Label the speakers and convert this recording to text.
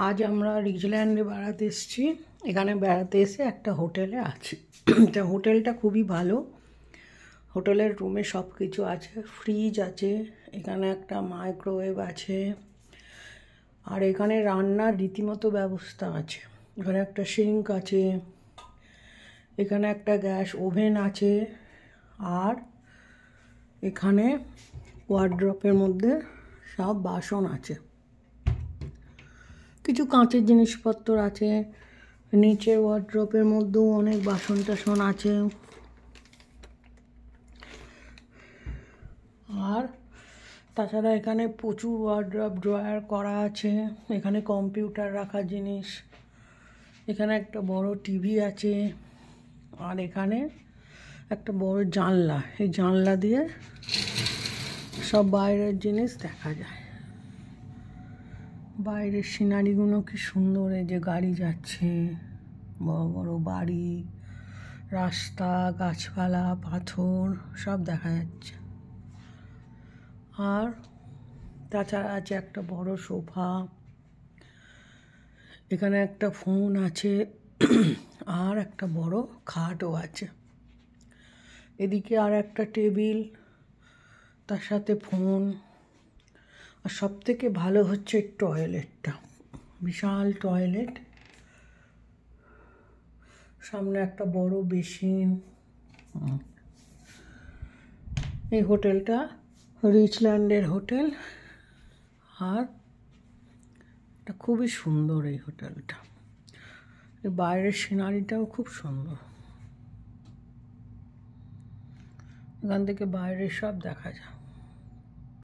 Speaker 1: আজ আমরা রিজল্যান্ডে বেড়াতে এসেছি। এখানে বেড়াতে এসে একটা হোটেলে আছি। তা হোটেলটা খুবই ভালো। হোটেলের রুমে সব কিছু আছে, ফ্রিজ আছে, এখানে একটা মাইক্রোওয়েভ আছে, আর এখানে রান্নার রীতিমতো ব্যবস্থা আছে। এখানে একটা সিঙ্ক আছে, এখানে একটা গ্যাস ওভেন আছে, আর এখানে ওয়ার্ড্রপের মধ্যে সব বাসন আছে, কিছু কাঁচের জিনিসপত্র আছে। নিচের ওয়ার্ড্রপের মধ্যেও অনেক বাসন টাসন আছে। আর তাছাড়া এখানে প্রচুর ওয়ার্ড্রপ ড্রয়ার করা আছে। এখানে কম্পিউটার রাখার জিনিস, এখানে একটা বড় টিভি আছে, আর এখানে একটা বড় জানলা। এই জানলা দিয়ে সব বাইরের জিনিস দেখা যায়। বাইরের সিনারিগুলো কি সুন্দর, এই যে গাড়ি যাচ্ছে, বড় বড় বাড়ি, রাস্তা, গাছপালা, পাথর সব দেখা যাচ্ছে। আর তাছাড়া আছে একটা বড় সোফা, এখানে একটা ফোন আছে, আর একটা বড় খাটও আছে। এদিকে আর একটা টেবিল, তার সাথে ফোন। আর সব থেকে ভালো হচ্ছে টয়লেটটা, বিশাল টয়লেট, সামনে একটা বড় বেসিন। এই হোটেলটা রিচল্যান্ডের হোটেল, আর এটা খুবই সুন্দর। এই হোটেলটা, এর বাইরের সিনারিটাও খুব সুন্দর, এখান থেকে বাইরে সব দেখা যায়।